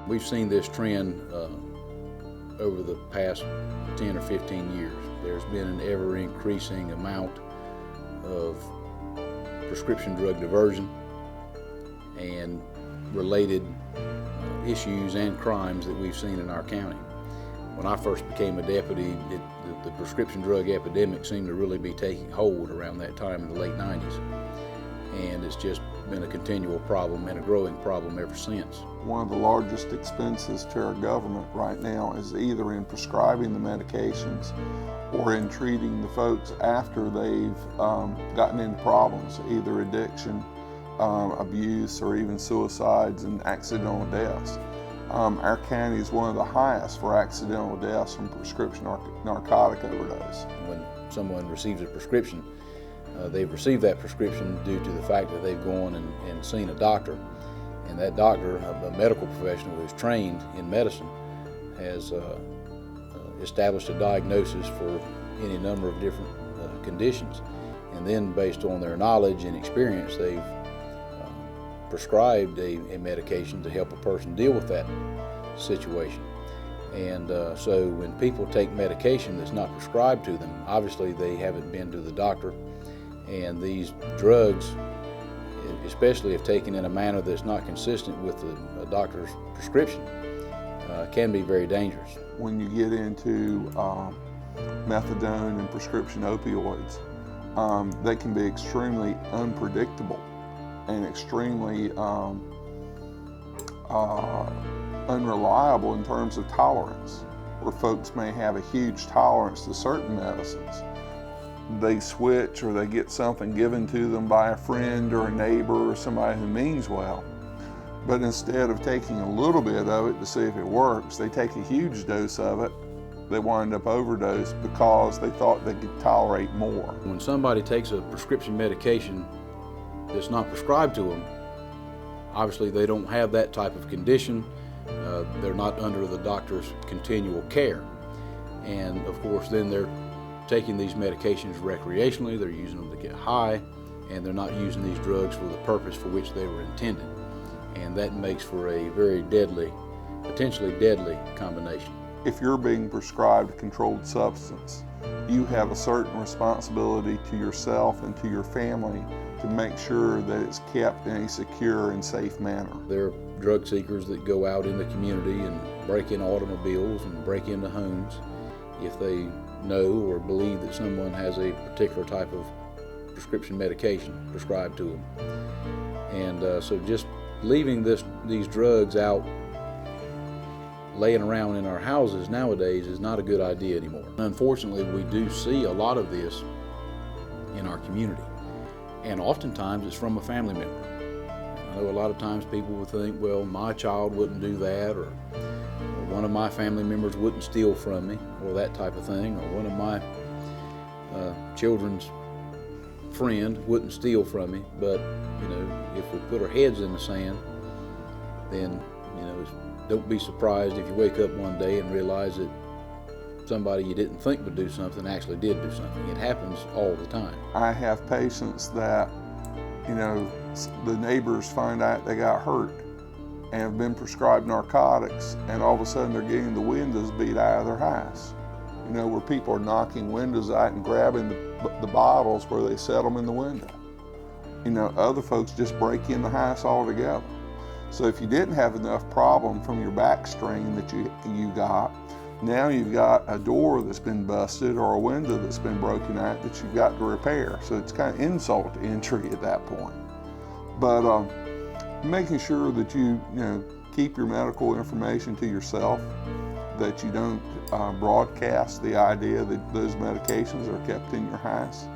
We've seen this trend over the past 10 or 15 years. There's been an ever-increasing amount of prescription drug diversion and related issues and crimes that we've seen in our county. When I first became a deputy, the prescription drug epidemic seemed to really be taking hold around that time in the late 90s. And it's just been a continual problem and a growing problem ever since. One of the largest expenses to our government right now is either in prescribing the medications or in treating the folks after they've gotten into problems, either addiction, abuse, or even suicides and accidental deaths. Our county is one of the highest for accidental deaths from prescription narcotic overdose. When someone receives a prescription, they've received that prescription due to the fact that they've gone and seen a doctor, and that doctor, a medical professional who's trained in medicine, has established a diagnosis for any number of different conditions, and then based on their knowledge and experience, they've prescribed a medication to help a person deal with that situation. And so when people take medication that's not prescribed to them, obviously they haven't been to the doctor, and these drugs, especially if taken in a manner that's not consistent with a doctor's prescription, can be very dangerous. When you get into methadone and prescription opioids, they can be extremely unpredictable and extremely unreliable in terms of tolerance, where folks may have a huge tolerance to certain medicines. They switch, or they get something given to them by a friend or a neighbor or somebody who means well, but instead of taking a little bit of it to see if it works, they take a huge dose of it. They wind up overdose because they thought they could tolerate more. When somebody takes a prescription medication that's not prescribed to them, obviously they don't have that type of condition. They're not under the doctor's continual care. And of course, then they're taking these medications recreationally, they're using them to get high, and they're not using these drugs for the purpose for which they were intended. And that makes for a very deadly, potentially deadly combination. If you're being prescribed a controlled substance, you have a certain responsibility to yourself and to your family to make sure that it's kept in a secure and safe manner. There are drug seekers that go out in the community and break in automobiles and break into homes if they know or believe that someone has a particular type of prescription medication prescribed to them. And so just leaving these drugs out laying around in our houses nowadays is not a good idea anymore. Unfortunately, we do see a lot of this in our community, and oftentimes it's from a family member. I know a lot of times people will think, well, my child wouldn't do that, or one of my family members wouldn't steal from me, or that type of thing, or one of my children's friend wouldn't steal from me. But if we put our heads in the sand, then don't be surprised if you wake up one day and realize that somebody you didn't think would do something actually did do something. It happens all the time. I have patients that, the neighbors find out they got hurt and have been prescribed narcotics, and all of a sudden they're getting the windows beat out of their house. Where people are knocking windows out and grabbing the bottles where they set them in the window. Other folks just break in the house altogether. So if you didn't have enough problem from your back strain that you got, now you've got a door that's been busted or a window that's been broken out that you've got to repair. So it's kind of insult to injury at that point. But making sure that you keep your medical information to yourself, that you don't broadcast the idea that those medications are kept in your house,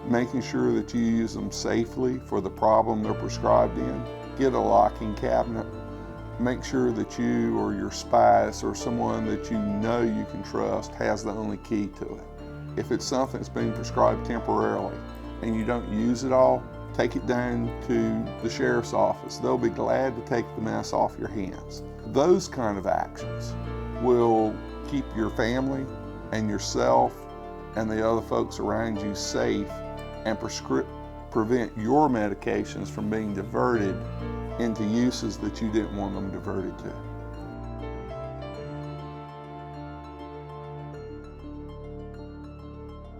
making sure that you use them safely for the problem they're prescribed in. Get a locking cabinet. Make sure that you or your spouse or someone that you know you can trust has the only key to it. If it's something that's being prescribed temporarily and you don't use it all, take it down to the sheriff's office. They'll be glad to take the mess off your hands. Those kind of actions will keep your family and yourself and the other folks around you safe and prevent your medications from being diverted into uses that you didn't want them diverted to.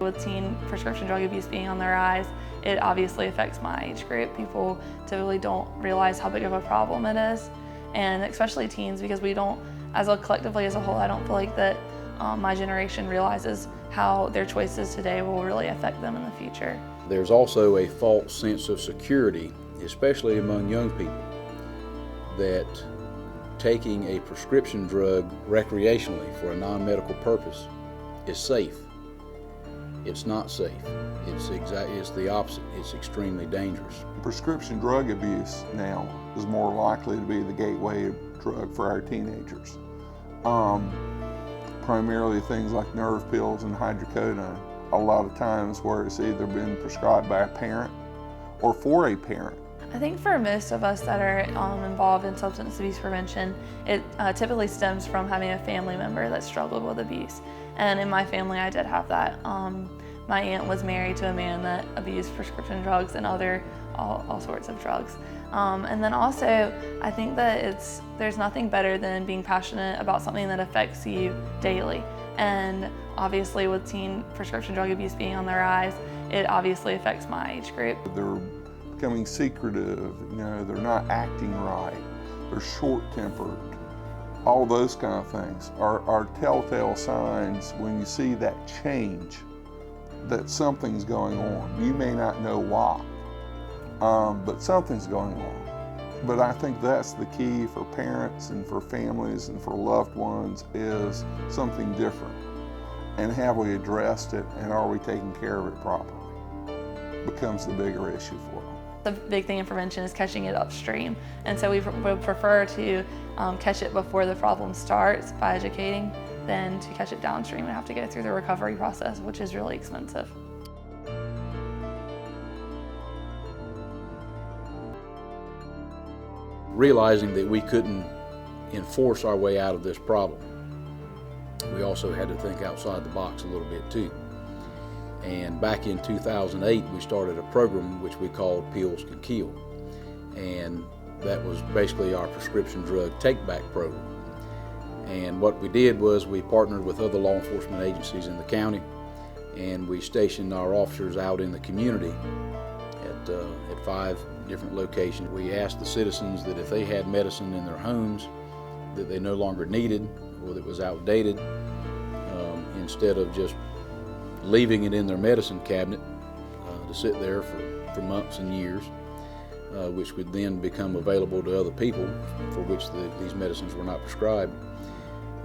With teen prescription drug abuse being on the rise, it obviously affects my age group. People typically don't realize how big of a problem it is, and especially teens, because we don't, collectively as a whole, I don't feel like that my generation realizes how their choices today will really affect them in the future. There's also a false sense of security, especially among young people, that taking a prescription drug recreationally for a non-medical purpose is safe. It's not safe. It's the opposite. It's extremely dangerous. Prescription drug abuse now is more likely to be the gateway drug for our teenagers. Primarily things like nerve pills and hydrocodone. A lot of times where it's either been prescribed by a parent or for a parent. I think for most of us that are involved in substance abuse prevention, it typically stems from having a family member that struggled with abuse. And in my family, I did have that. My aunt was married to a man that abused prescription drugs and all sorts of drugs. And then also, I think that there's nothing better than being passionate about something that affects you daily. And obviously with teen prescription drug abuse being on the rise, it obviously affects my age group. They're becoming secretive, they're not acting right, they're short-tempered. All those kind of things are telltale signs when you see that change, that something's going on. You may not know why, but something's going on. But I think that's the key for parents and for families and for loved ones, is something different. And have we addressed it, and are we taking care of it properly? Becomes the bigger issue for them. The big thing in prevention is catching it upstream. And so we would prefer to catch it before the problem starts by educating than to catch it downstream and have to go through the recovery process, which is really expensive. Realizing that we couldn't enforce our way out of this problem, we also had to think outside the box a little bit too. And back in 2008, we started a program which we called Pills Can Kill. And that was basically our prescription drug take-back program. And what we did was we partnered with other law enforcement agencies in the county, and we stationed our officers out in the community at 5 different locations. We asked the citizens that if they had medicine in their homes that they no longer needed or that was outdated, instead of just leaving it in their medicine cabinet to sit there for months and years, which would then become available to other people for which these medicines were not prescribed,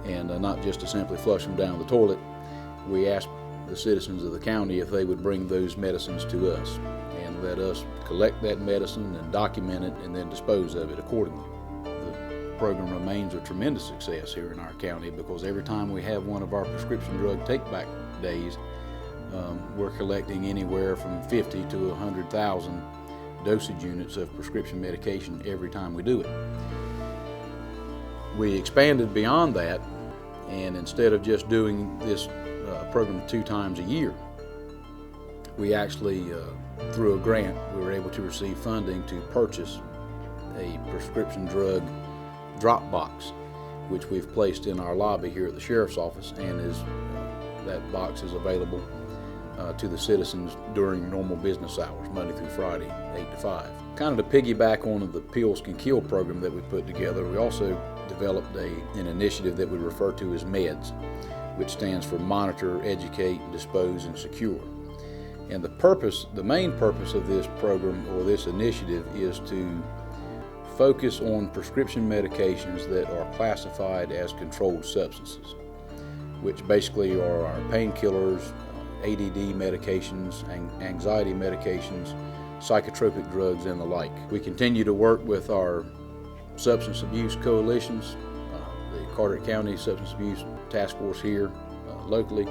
and not just to simply flush them down the toilet. We asked the citizens of the county if they would bring those medicines to us and let us collect that medicine and document it and then dispose of it accordingly. The program remains a tremendous success here in our county, because every time we have one of our prescription drug take-back days, we're collecting anywhere from 50 to 100,000 dosage units of prescription medication every time we do it. We expanded beyond that, and instead of just doing this program 2 times a year, we actually, through a grant, we were able to receive funding to purchase a prescription drug drop box, which we've placed in our lobby here at the Sheriff's Office, and that box is available to the citizens during normal business hours, Monday through Friday, 8 to 5. Kind of to piggyback on the Pills Can Kill program that we put together, we also developed an initiative that we refer to as MEDS, which stands for Monitor, Educate, Dispose, and Secure. And the main purpose of this program or this initiative is to focus on prescription medications that are classified as controlled substances, which basically are our painkillers, ADD medications, anxiety medications, psychotropic drugs, and the like. We continue to work with our substance abuse coalitions, the Carteret County Substance Abuse Task Force here locally,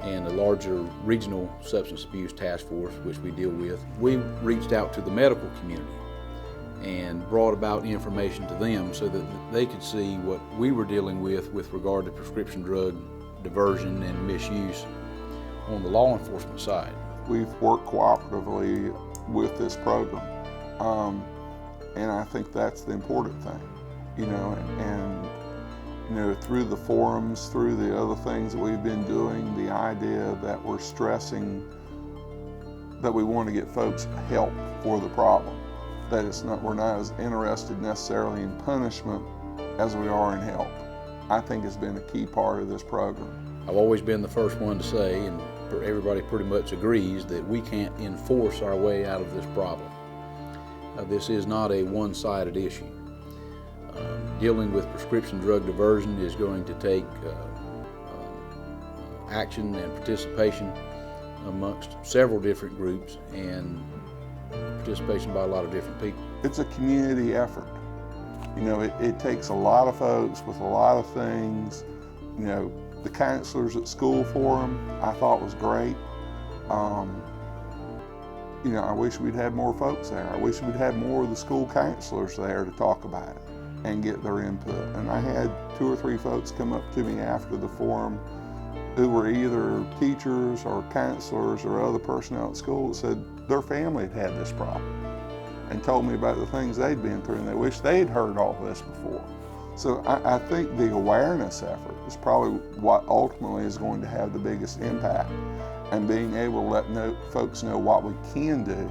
and a larger regional substance abuse task force which we deal with. We reached out to the medical community and brought about information to them so that they could see what we were dealing with regard to prescription drug diversion and misuse on the law enforcement side. We've worked cooperatively with this program, and I think that's the important thing, and you know, through the forums, through the other things that we've been doing, the idea that we're stressing that we want to get folks help for the problem. That we're not as interested necessarily in punishment as we are in help. I think has been a key part of this program. I've always been the first one to say, and everybody pretty much agrees, that we can't enforce our way out of this problem. This is not a one-sided issue. Dealing with prescription drug diversion is going to take action and participation amongst several different groups and participation by a lot of different people. It's a community effort. You know, it takes a lot of folks with a lot of things. You know, the counselors at School Forum I thought was great. You know, I wish we'd had more folks there. I wish we'd had more of the school counselors there to talk about it and get their input. And I had 2 or 3 folks come up to me after the forum who were either teachers or counselors or other personnel at school that said their family had had this problem and told me about the things they'd been through, and they wish they'd heard all this before. So I think the awareness effort is probably what ultimately is going to have the biggest impact, and being able to let folks know what we can do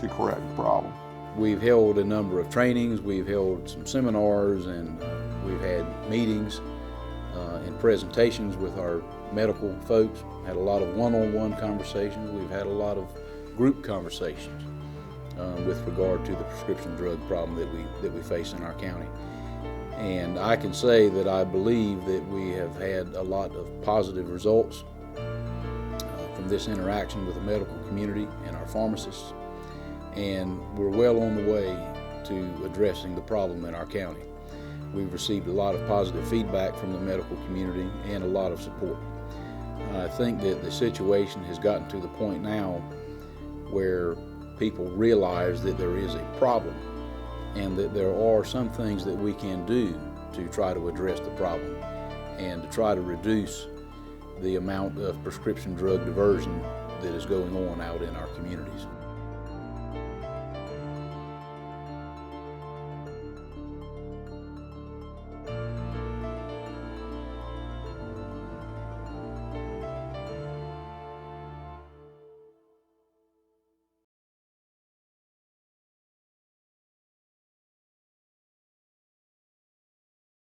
to correct the problem. We've held a number of trainings, we've held some seminars, and we've had meetings and presentations with our medical folks, had a lot of one-on-one conversations, we've had a lot of group conversations with regard to the prescription drug problem that we face in our county. And I can say that I believe that we have had a lot of positive results from this interaction with the medical community and our pharmacists, and we're well on the way to addressing the problem in our county. We've received a lot of positive feedback from the medical community and a lot of support. I think that the situation has gotten to the point now where people realize that there is a problem and that there are some things that we can do to try to address the problem and to try to reduce the amount of prescription drug diversion that is going on out in our communities.